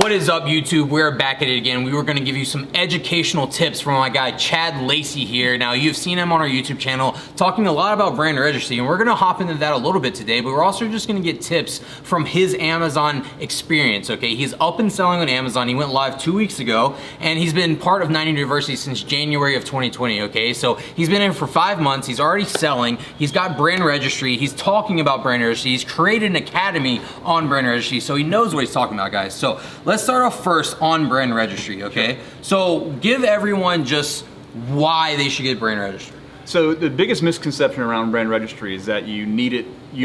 What is up, YouTube? We're back at it again. We were going to give you some educational tips from my guy Chad Lacey here. Now, you've seen him on our YouTube channel talking a lot about brand registry, and we're going to hop into that a little bit today, but we're also just going to get tips from his Amazon experience, okay? He's up and selling on Amazon. He went live 2 weeks ago, and he's been part of 90 University since January of 2020, okay? So he's been in for 5 months. He's already selling. He's got brand registry. He's talking about brand registry. He's created an academy on brand registry, so he knows what he's talking about, guys. So let's start off first on brand registry, okay? Sure. So give everyone just why they should get brand registry. So the biggest misconception around brand registry is that you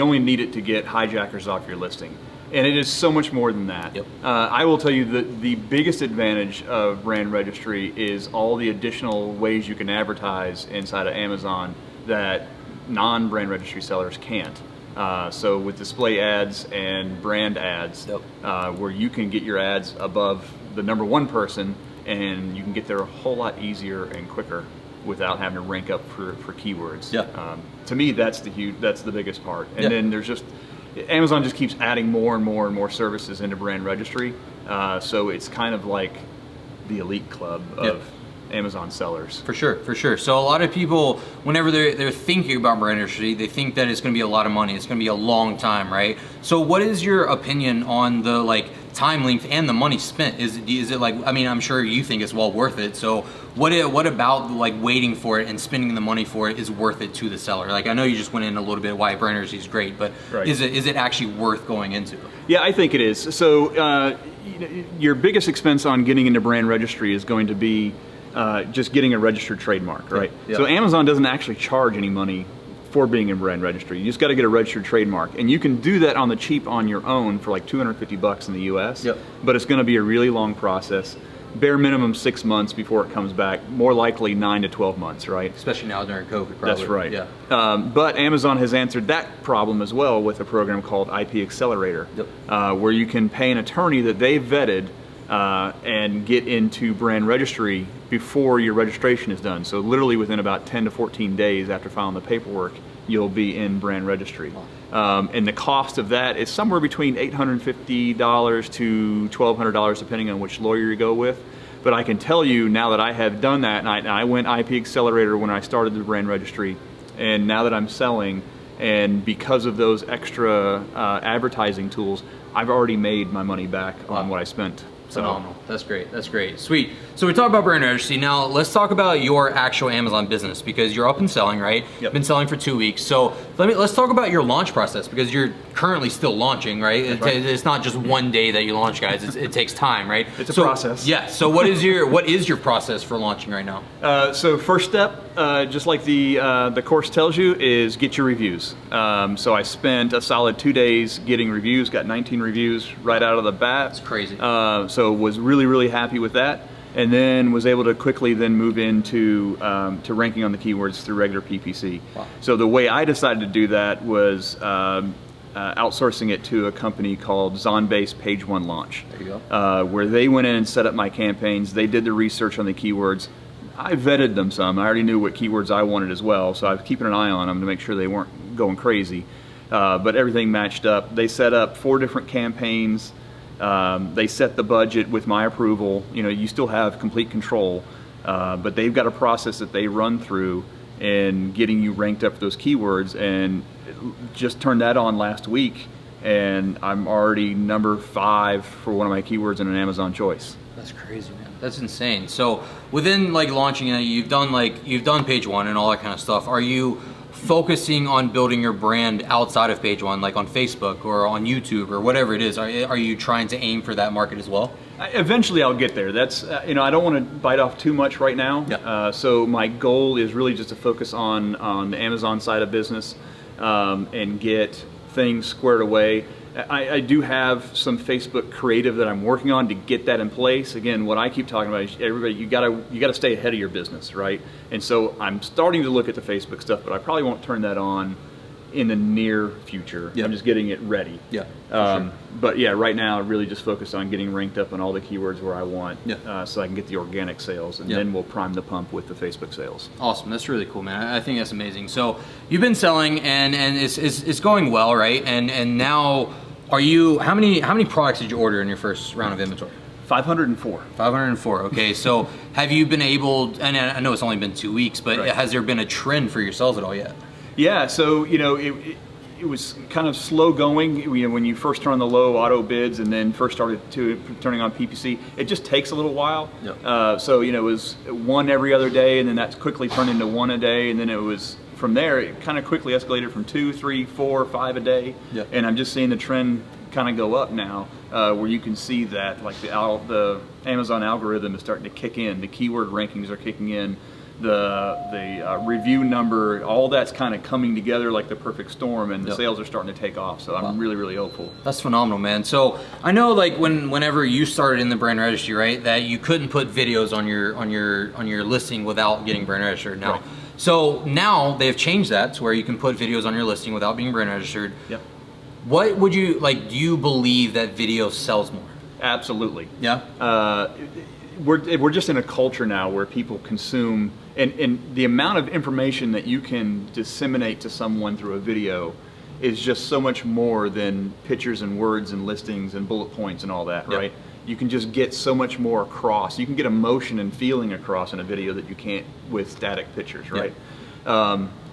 only need it to get hijackers off your listing. And it is so much more than that. Yep. I will tell you that the biggest advantage of brand registry is all the additional ways you can advertise inside of Amazon that non-brand registry sellers can't. So with display ads and brand ads, yep. Where you can get your ads above the #1 person, and you can get there a whole lot easier and quicker without having to rank up for keywords. Yeah. To me, that's the biggest part. And yeah. then there's just, Amazon just keeps adding more and more and more services into brand registry. So it's kind of like the elite club of yeah. Amazon sellers. For sure, for sure. So a lot of people, whenever they're thinking about brand registry, they think that it's going to be a lot of money. It's going to be a long time, right? So what is your opinion on the time length and the money spent? Is it like, I mean, I'm sure you think it's well worth it. So what about waiting for it and spending the money for it is worth it to the seller? Like, I know you just went in a little bit why brand registry is great, but right. is it actually worth going into? Yeah, I think it is. So your biggest expense on getting into brand registry is going to be just getting a registered trademark, right? Yeah. So Amazon doesn't actually charge any money for being in brand registry. You just got to get a registered trademark, and you can do that on the cheap on your own for like $250 in the US. Yep. But it's going to be a really long process. Bare minimum 6 months before it comes back. More likely 9 to 12 months, right? Especially now during COVID, probably. That's right. Yeah. But Amazon has answered that problem as well with a program called IP Accelerator, yep. Where you can pay an attorney that they've vetted and get into brand registry before your registration is done. So literally within about 10 to 14 days after filing the paperwork, you'll be in brand registry. Wow. And the cost of that is somewhere between $850 to $1,200 depending on which lawyer you go with. But I can tell you now that I have done that, and I went IP Accelerator when I started the brand registry, and now that I'm selling, and because of those extra advertising tools, I've already made my money back on what I spent. Phenomenal. That's great. That's great. Sweet. So we talked about brand registry. Now let's talk about your actual Amazon business, because you're up and selling, right? Yep. Been selling for 2 weeks. So let's talk about your launch process, because you're currently still launching, right? It's not just one day that you launch, guys. It takes time, right? It's a process. Yeah. So what is your process for launching right now? So first step, just like the course tells you, is get your reviews. So I spent a solid 2 days getting reviews. Got 19 reviews right out of the bat. That's crazy. So was really happy with that, and then was able to quickly then move into to ranking on the keywords through regular PPC. Wow. So the way I decided to do that was outsourcing it to a company called Zonbase Page One Launch. There you go. Where they went in and set up my campaigns. They did the research on the keywords. I vetted them some. I already knew what keywords I wanted as well, so I was keeping an eye on them to make sure they weren't going crazy. But everything matched up. They set up 4 different campaigns. They set the budget with my approval. You know, you still have complete control, but they've got a process that they run through in getting you ranked up for those keywords, and just turned that on last week, and I'm already number 5 for one of my keywords in an Amazon choice. That's crazy, man. That's insane. So within launching it, you've done page one and all that kind of stuff. Are you focusing on building your brand outside of page one, like on Facebook or on YouTube or whatever it is? Are you trying to aim for that market as well? Eventually I'll get there. That's I don't want to bite off too much right now. Yeah. So my goal is really just to focus on the Amazon side of business and get things squared away. I do have some Facebook creative that I'm working on to get that in place. Again, what I keep talking about is everybody, you gotta stay ahead of your business, right? And so I'm starting to look at the Facebook stuff, but I probably won't turn that on in the near future. Yep. I'm just getting it ready. Yeah. Sure. But yeah, right now I really just focus on getting ranked up on all the keywords where I want, so I can get the organic sales, and then we'll prime the pump with the Facebook sales. Awesome. That's really cool, man. I think that's amazing. So you've been selling, and it's going well, right? And now, how many products did you order in your first round of inventory? 504. 504. Okay, so have you been able, and I know it's only been 2 weeks, but Right. has there been a trend for your sales at all yet? Yeah, so it was kind of slow going. When you first turn on the low auto bids and then first started turning on PPC, it just takes a little while. Yep. So it was one every other day, and then that's quickly turned into one a day, and then it was from there. It kind of quickly escalated from 2, 3, 4, 5 a day. Yep. And I'm just seeing the trend kind of go up now, where you can see that like the Amazon algorithm is starting to kick in. The keyword rankings are kicking in. The review number, all that's kind of coming together like the perfect storm, and the Yep. sales are starting to take off. So I'm really, really hopeful. That's phenomenal, man. So I know, like whenever you started in the brand registry, right, that you couldn't put videos on your listing without getting brand registered. Now, Right. so now they've changed that to where you can put videos on your listing without being brand registered. Yep. What would you like? Do you believe that video sells more? Absolutely. Yeah. We're just in a culture now where people consume, and the amount of information that you can disseminate to someone through a video is just so much more than pictures and words and listings and bullet points and all that, Yep. right? You can just get so much more across. You can get emotion and feeling across in a video that you can't with static pictures, right?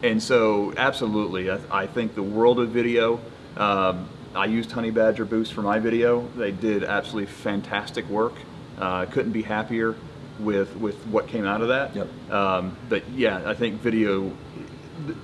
And so absolutely, I think the world of video, I used Honey Badger Boost for my video. They did absolutely fantastic work. Couldn't be happier with what came out of that. Yep. But yeah, I think video,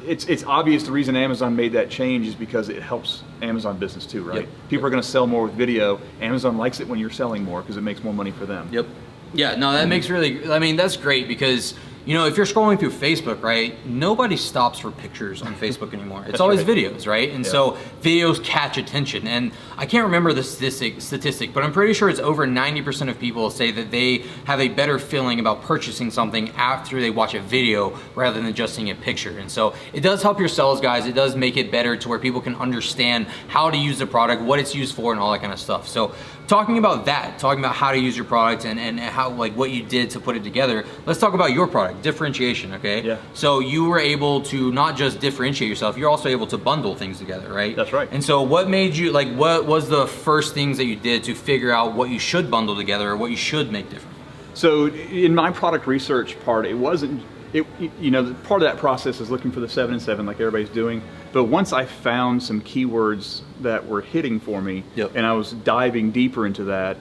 it's obvious the reason Amazon made that change is because it helps Amazon business too, right? Yep. People are going to sell more with video. Amazon likes it when you're selling more because it makes more money for them. Yep. Yeah, no, that makes really, I mean, that's great because, you know, if you're scrolling through Facebook, right, nobody stops for pictures on Facebook anymore. It's always right. videos, right? And Yeah. so videos catch attention. And I can't remember the statistic, but I'm pretty sure it's over 90% of people say that they have a better feeling about purchasing something after they watch a video rather than just seeing a picture. And so it does help your sales, guys. It does make it better to where people can understand how to use the product, what it's used for, and all that kind of stuff. So talking about that, talking about how to use your product and how, like, what you did to put it together, let's talk about your product, differentiation, okay? Yeah. So you were able to not just differentiate yourself, you're also able to bundle things together, right? That's right. And so what made you, like, what was the first things that you did to figure out what you should bundle together or what you should make different? So in my product research part, it wasn't, part of that process is looking for the 7 and 7 like everybody's doing. But once I found some keywords that were hitting for me, Yep. and I was diving deeper into that,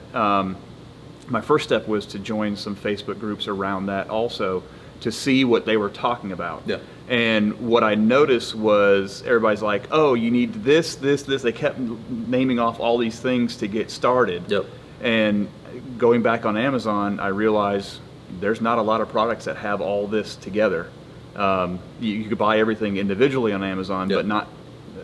my first step was to join some Facebook groups around that also to see what they were talking about. Yeah. And what I noticed was everybody's like, oh, you need this, this, this. They kept naming off all these things to get started. Yep. And going back on Amazon, I realized there's not a lot of products that have all this together. You could buy everything individually on Amazon, Yep. but not,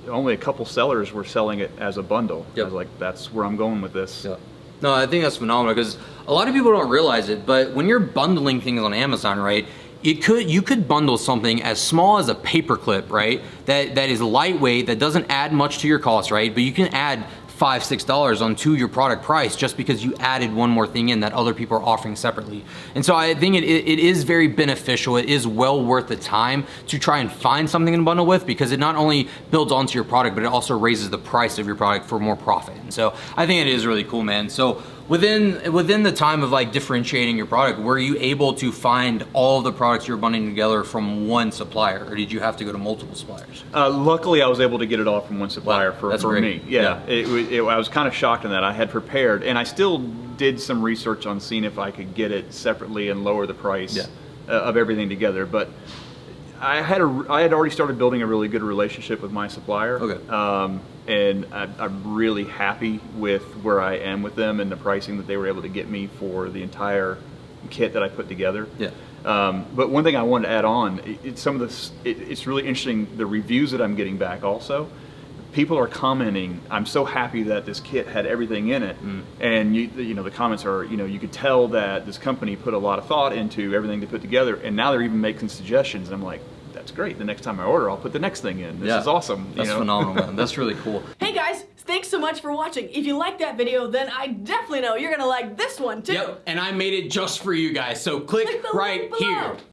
only a couple sellers were selling it as a bundle. Yep. I was like, that's where I'm going with this. Yeah. No, I think that's phenomenal because a lot of people don't realize it, but when you're bundling things on Amazon, right, you could bundle something as small as a paperclip, right, that is lightweight, that doesn't add much to your cost, right, but you can add $5, $6 onto your product price just because you added one more thing in that other people are offering separately. And so I think it is very beneficial. It is well worth the time to try and find something to bundle with because it not only builds onto your product, but it also raises the price of your product for more profit. And so I think it is really cool, man. So within the time of like differentiating your product, were you able to find all of the products you're bundling together from one supplier, or did you have to go to multiple suppliers? Luckily, I was able to get it all from one supplier Wow, for that's me. great. Yeah, Yeah. I was kind of shocked in that. I had prepared, and I still did some research on seeing if I could get it separately and lower the price Yeah. of everything together. But I had already started building a really good relationship with my supplier. Okay. And I'm really happy with where I am with them and the pricing that they were able to get me for the entire kit that I put together. Yeah. But one thing I wanted to add on, it's really interesting, the reviews that I'm getting back also. People are commenting, I'm so happy that this kit had everything in it. And the comments are, you could tell that this company put a lot of thought into everything they put together, and now they're even making suggestions. And I'm like, that's great. The next time I order, I'll put the next thing in. This is awesome. That's phenomenal, man. That's really cool. Hey guys, thanks so much for watching. If you liked that video, then I definitely know you're gonna like this one too. Yep, and I made it just for you guys, so click Click the right link below. here.